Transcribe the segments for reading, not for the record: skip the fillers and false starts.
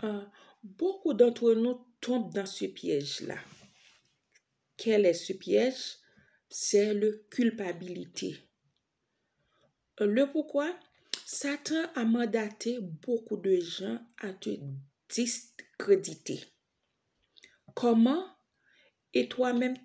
Euh, Beaucoup d'entre nous tombent dans ce piège-là. Quel est ce piège? C'est le culpabilité. Le pourquoi? Satan a mandaté beaucoup de gens à te discréditer. Comment? Et toi-même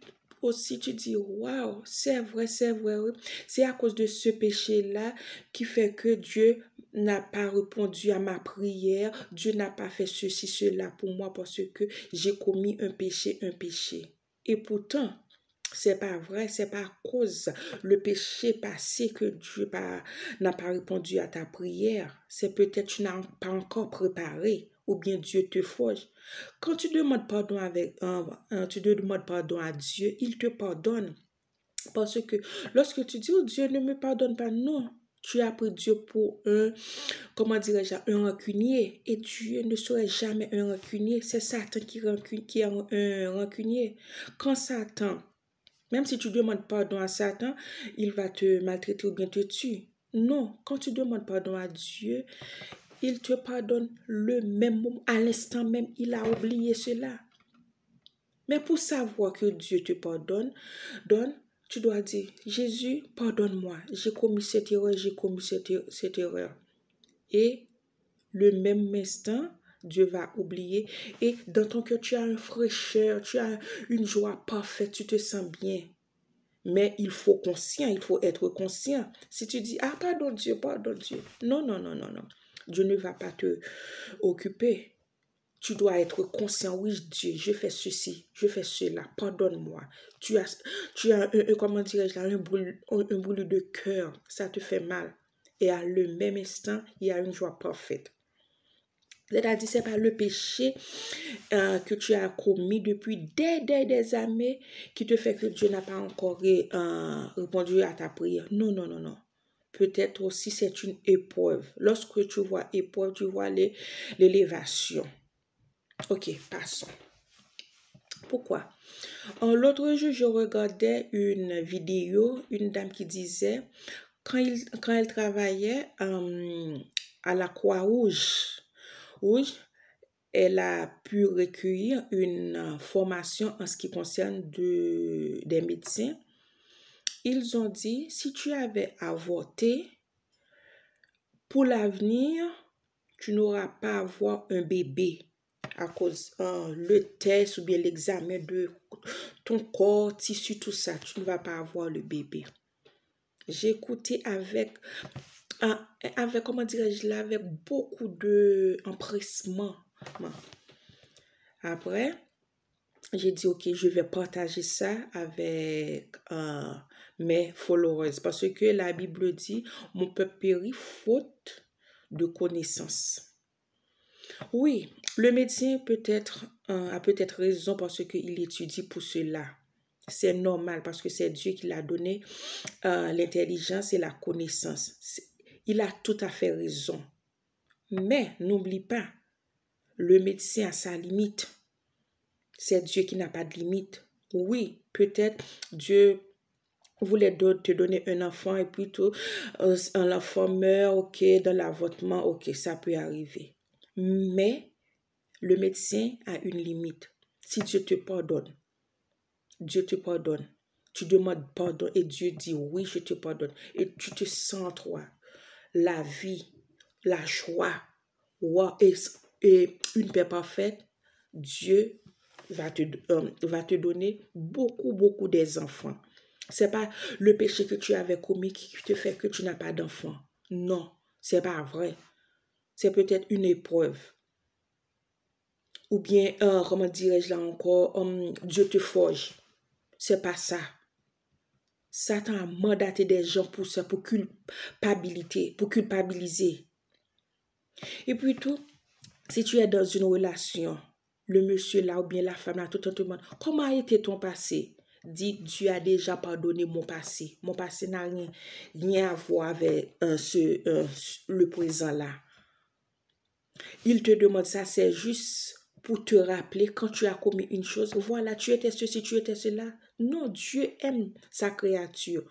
aussi, tu dis, waouh, c'est vrai, oui. C'est à cause de ce péché-là qui fait que Dieu n'a pas répondu à ma prière. Dieu n'a pas fait ceci, cela pour moi parce que j'ai commis un péché. Et pourtant, c'est pas vrai, c'est pas à cause le péché passé que Dieu n'a pas répondu à ta prière. C'est peut-être que tu n'as pas encore préparé ou bien Dieu te forge. Quand tu demandes pardon tu demandes pardon à Dieu, il te pardonne. Parce que lorsque tu dis, oh Dieu ne me pardonne pas, non, tu as pris Dieu pour comment dirais-je, un rancunier. Et Dieu ne serait jamais un rancunier. C'est Satan qui est un rancunier. Quand Satan, même si tu demandes pardon à Satan, il va te maltraiter ou bien te tuer. Non, quand tu demandes pardon à Dieu, il te pardonne le même moment, à l'instant même, il a oublié cela. Mais pour savoir que Dieu te pardonne, tu dois dire, Jésus, pardonne-moi, j'ai commis cette erreur. Et le même instant, Dieu va oublier. Et dans ton cœur, tu as une fraîcheur, tu as une joie parfaite, tu te sens bien. Mais il faut être conscient. Si tu dis, ah, pardon Dieu. Non. Dieu ne va pas te occuper. Tu dois être conscient, oui Dieu, je fais ceci, je fais cela, pardonne-moi. Tu as comment dirais-je, un brûlure de cœur, ça te fait mal. Et à le même instant, il y a une joie parfaite. C'est-à-dire, ce n'est pas le péché que tu as commis depuis des années qui te fait que Dieu n'a pas encore répondu à ta prière. Non. Peut-être aussi c'est une épreuve. Lorsque tu vois épreuve, tu vois l'élévation. Ok, passons. Pourquoi? L'autre jour, je regardais une vidéo, une dame qui disait, quand elle travaillait à la Croix-Rouge, elle a pu recueillir une formation en ce qui concerne des médecins. Ils ont dit, si tu avais avorté, pour l'avenir, tu n'auras pas à avoir un bébé à cause le test ou bien l'examen de ton corps, tissu, tout ça, tu ne vas pas avoir le bébé. J'ai écouté avec comment dirais-je là, avec beaucoup d'empressement. Après, j'ai dit, ok, je vais partager ça avec mes followers parce que la Bible dit, mon peuple périt faute de connaissance. Oui, le médecin a peut-être raison parce qu'il étudie pour cela. C'est normal parce que c'est Dieu qui l'a donné l'intelligence et la connaissance. Il a tout à fait raison. Mais n'oublie pas, le médecin a sa limite. C'est Dieu qui n'a pas de limite. Oui, peut-être Dieu voulait te donner un enfant et puis un enfant meurt, ok, dans l'avortement, ok, ça peut arriver. Mais le médecin a une limite. Si Dieu te pardonne, tu demandes pardon et Dieu dit oui, je te pardonne. Et tu te sens, toi, la vie, la joie et une paix parfaite, Dieu va te donner beaucoup des enfants. C'est pas le péché que tu avais commis qui te fait que tu n'as pas d'enfants. Non, c'est pas vrai. C'est peut-être une épreuve. Ou bien, comment dirais-je là encore, Dieu te forge. C'est pas ça. Satan a mandaté des gens pour ça, pour culpabiliser. Et puis tout, si tu es dans une relation, le monsieur là ou bien la femme là, tout le monde, comment a été ton passé? Dis, Dieu a déjà pardonné mon passé. Mon passé n'a rien à voir avec le présent là. Il te demande ça, c'est juste pour te rappeler quand tu as commis une chose. Voilà, tu étais ceci, tu étais cela. Non, Dieu aime sa créature.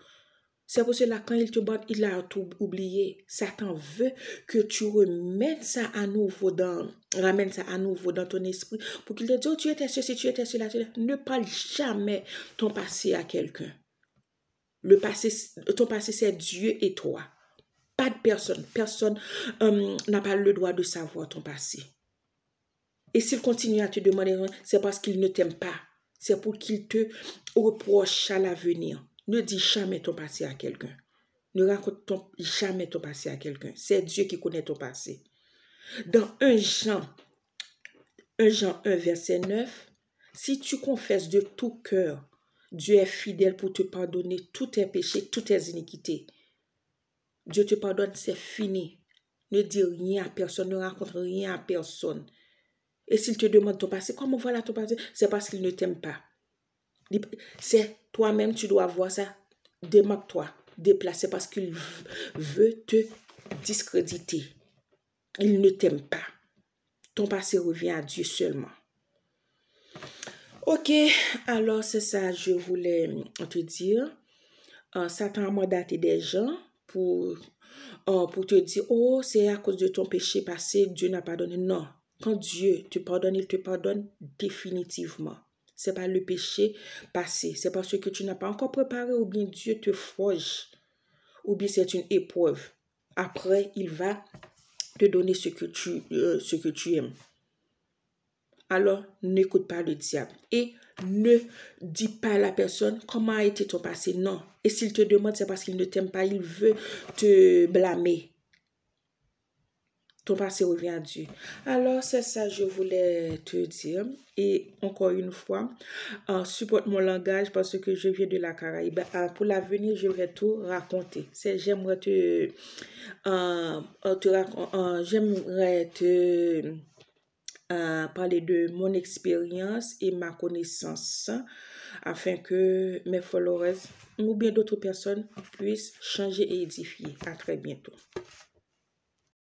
C'est pour cela, quand il te bat, il a tout oublié. Satan veut que tu ramènes ça à nouveau dans ton esprit pour qu'il te dise, oh, tu étais ceci, tu étais cela. Ne parle jamais ton passé à quelqu'un. Ton passé, c'est Dieu et toi. Pas de personne. Personne n'a pas le droit de savoir ton passé. Et s'il continue à te demander, c'est parce qu'il ne t'aime pas. C'est pour qu'il te reproche à l'avenir. Ne dis jamais ton passé à quelqu'un. Ne raconte jamais ton passé à quelqu'un. C'est Dieu qui connaît ton passé. Dans 1 Jean 1, verset 9, si tu confesses de tout cœur, Dieu est fidèle pour te pardonner tous tes péchés, toutes tes iniquités. Dieu te pardonne, c'est fini. Ne dis rien à personne, ne raconte rien à personne. Et s'il te demande ton passé, comment voilà ton passé? C'est parce qu'il ne t'aime pas. C'est toi-même, tu dois voir ça. Démarque-toi, déplace, parce qu'il veut te discréditer. Il ne t'aime pas. Ton passé revient à Dieu seulement. Ok, alors c'est ça, je voulais te dire. Satan a mandaté des gens pour te dire, oh, c'est à cause de ton péché passé, Dieu n'a pas pardonné. Non, quand Dieu te pardonne, il te pardonne définitivement. Ce n'est pas le péché passé, c'est parce que tu n'as pas encore préparé, ou bien Dieu te forge, ou bien c'est une épreuve. Après, il va te donner ce que tu aimes. Alors, n'écoute pas le diable. Et ne dis pas à la personne comment a été ton passé. Non. Et s'il te demande, c'est parce qu'il ne t'aime pas. Il veut te blâmer. Ton passé revient à Dieu. Alors, c'est ça que je voulais te dire. Et encore une fois, supporte mon langage parce que je viens de la Caraïbe. Pour l'avenir, je vais tout raconter. J'aimerais te parler de mon expérience et ma connaissance afin que mes followers ou bien d'autres personnes puissent changer et édifier. À très bientôt.